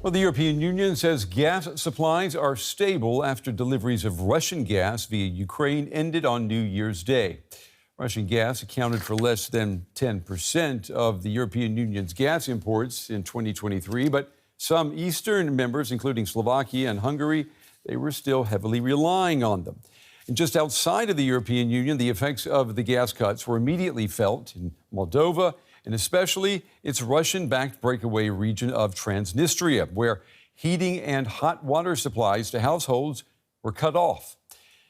Well, the European Union says gas supplies are stable after deliveries of Russian gas via Ukraine ended on New Year's Day. Russian gas accounted for less than 10% of the European Union's gas imports in 2023, but some Eastern members, including Slovakia and Hungary, they were still heavily relying on them. And just outside of the European Union, the effects of the gas cuts were immediately felt in Moldova, and especially its Russian-backed breakaway region of Transnistria, where heating and hot water supplies to households were cut off.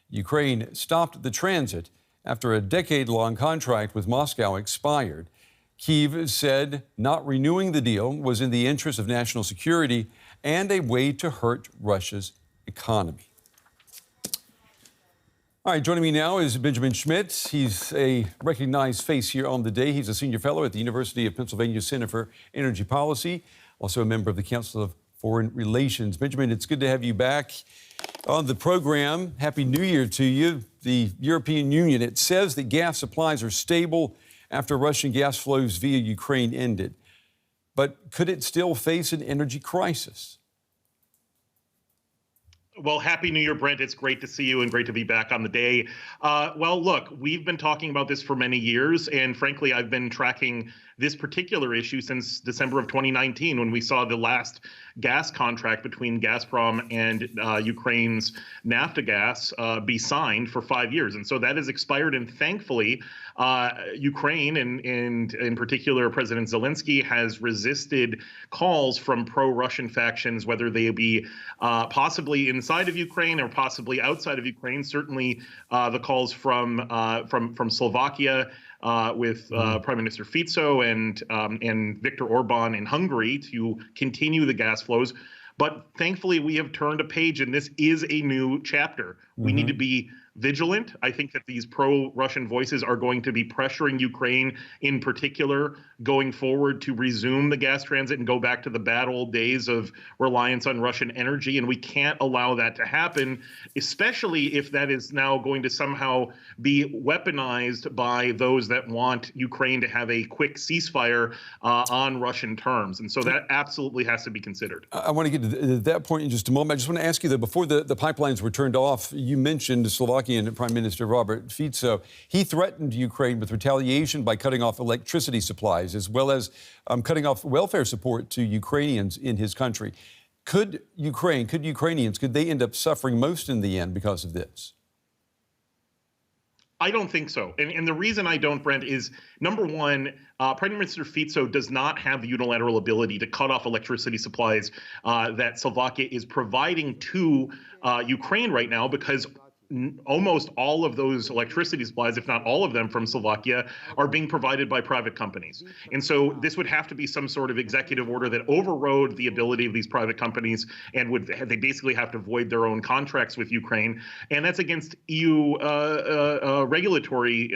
Ukraine stopped the transit after a decade-long contract with Moscow expired. Kyiv said not renewing the deal was in the interest of national security and a way to hurt Russia's economy. All right, joining me now is Benjamin Schmitt. He's a recognized face here on the day. He's a senior fellow at the University of Pennsylvania Center for Energy Policy, also a member of the Council of Foreign Relations. Benjamin, it's good to have you back on the program. Happy New Year to you. The European Union, it says that gas supplies are stable after Russian gas flows via Ukraine ended. But could it still face an energy crisis? Well, Happy New Year, Brent. It's great to see you and great to be back on the day. Well, look, we've been talking about this for many years, and frankly, I've been tracking this particular issue since December of 2019 when we saw the last gas contract between Gazprom and Ukraine's Naftogaz be signed for 5 years. And so that has expired. And thankfully, Ukraine and in particular, President Zelensky has resisted calls from pro-Russian factions, whether they be possibly inside of Ukraine or possibly outside of Ukraine. Certainly the calls from Slovakia with Prime Minister Fico and Viktor Orban in Hungary to continue the gas flows. But thankfully, we have turned a page, and this is a new chapter. We need to be vigilant. I think that these pro-Russian voices are going to be pressuring Ukraine in particular going forward to resume the gas transit and go back to the bad old days of reliance on Russian energy. And we can't allow that to happen, especially if that is now going to somehow be weaponized by those that want Ukraine to have a quick ceasefire on Russian terms. And so that absolutely has to be considered. I want to get to that point in just a moment. I just want to ask you, though, before the pipelines were turned off, you mentioned Slovakian Prime Minister Robert Fico. He threatened Ukraine with retaliation by cutting off electricity supplies, as well as cutting off welfare support to Ukrainians in his country. Could Ukrainians end up suffering most in the end because of this? I don't think so. And the reason I don't, Brent, is number one, Prime Minister Fico does not have the unilateral ability to cut off electricity supplies that Slovakia is providing to Ukraine right now, because almost all of those electricity supplies, if not all of them from Slovakia, are being provided by private companies. And so this would have to be some sort of executive order that overrode the ability of these private companies, and they basically have to void their own contracts with Ukraine. And that's against EU regulatory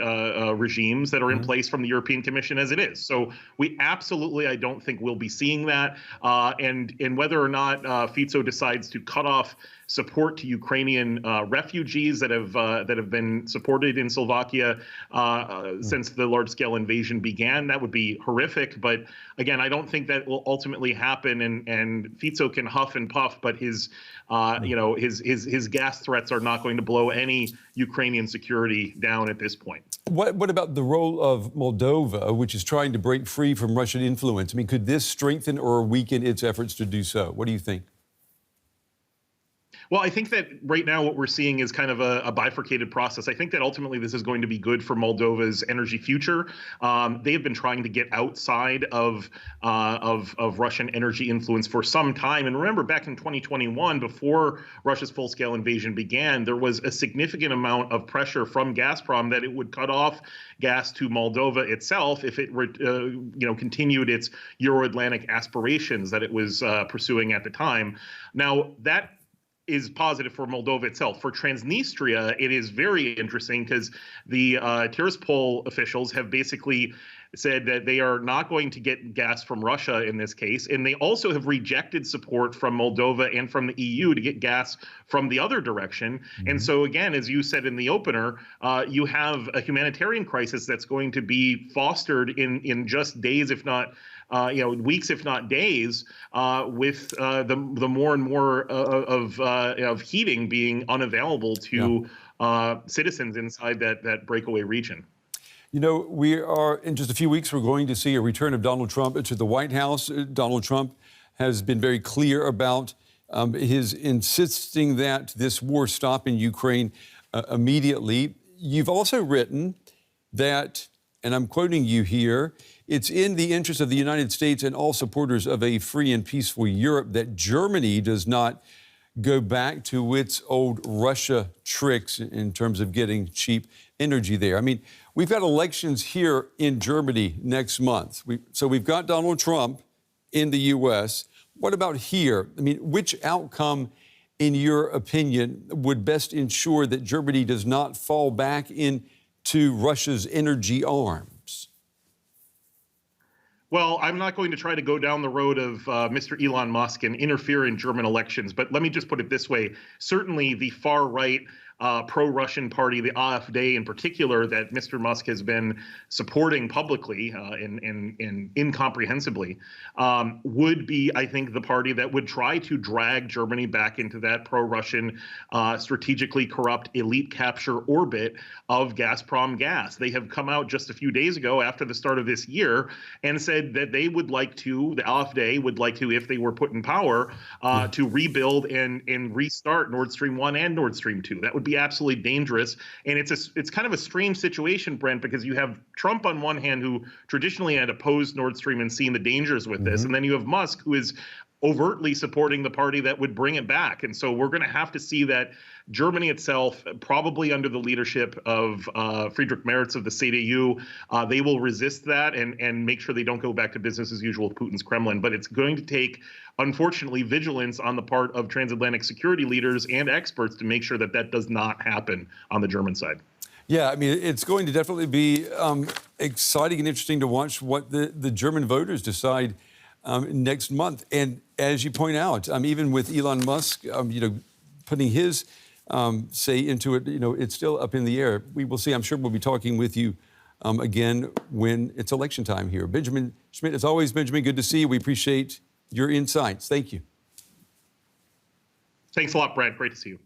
regimes that are in place from the European Commission as it is. So we absolutely, I don't think we'll be seeing that. And whether or not Fico decides to cut off support to Ukrainian refugees that have been supported in Slovakia since the large-scale invasion began, that would be horrific. But again, I don't think that will ultimately happen. And Fico can huff and puff, but his gas threats are not going to blow any Ukrainian security down at this point. What about the role of Moldova, which is trying to break free from Russian influence? I mean, could this strengthen or weaken its efforts to do so? What do you think? Well, I think that right now what we're seeing is kind of a bifurcated process. I think that ultimately this is going to be good for Moldova's energy future. They have been trying to get outside of Russian energy influence for some time. And remember, back in 2021, before Russia's full-scale invasion began, there was a significant amount of pressure from Gazprom that it would cut off gas to Moldova itself if it continued its Euro-Atlantic aspirations that it was pursuing at the time. Now, that is positive for Moldova itself. For Transnistria, it is very interesting because the Tiraspol officials have basically said that they are not going to get gas from Russia in this case. And they also have rejected support from Moldova and from the EU to get gas from the other direction. And so, again, as you said in the opener, you have a humanitarian crisis that's going to be fostered in just days, if not weeks, if not days, with the more and more of heating being unavailable to citizens inside that breakaway region. You know, we are, in just a few weeks, we're going to see a return of Donald Trump to the White House. Donald Trump has been very clear about his insisting that this war stop in Ukraine immediately. You've also written that, and I'm quoting you here, it's in the interest of the United States and all supporters of a free and peaceful Europe that Germany does not go back to its old Russia tricks in terms of getting cheap energy there. I mean, we've got elections here in Germany next month. So we've got Donald Trump in the U.S. What about here? I mean, which outcome, in your opinion, would best ensure that Germany does not fall back into Russia's energy arms? Well, I'm not going to try to go down the road of Mr. Elon Musk and interfere in German elections, but let me just put it this way. Certainly the far right pro-Russian party, the AfD in particular, that Mr. Musk has been supporting publicly and incomprehensibly, would be, I think, the party that would try to drag Germany back into that pro-Russian, strategically corrupt elite capture orbit of Gazprom gas. They have come out just a few days ago after the start of this year and said that they would like to, the AfD would like to, if they were put in power, to rebuild and restart Nord Stream 1 and Nord Stream 2. That would be absolutely dangerous. And it's kind of a strange situation, Brent, because you have Trump on one hand, who traditionally had opposed Nord Stream and seen the dangers with this. And then you have Musk, who is overtly supporting the party that would bring it back. And so we're going to have to see that Germany itself, probably under the leadership of Friedrich Merz of the CDU, they will resist that and make sure they don't go back to business as usual with Putin's Kremlin. But it's going to take, unfortunately, vigilance on the part of transatlantic security leaders and experts to make sure that that does not happen on the German side. Yeah, I mean, it's going to definitely be exciting and interesting to watch what the German voters decide next month. And as you point out, even with Elon Musk, putting his say into it, it's still up in the air. We will see. I'm sure we'll be talking with you again when it's election time here. Benjamin Schmitt, as always, Benjamin, good to see you. We appreciate your insights. Thank you. Thanks a lot, Brad. Great to see you.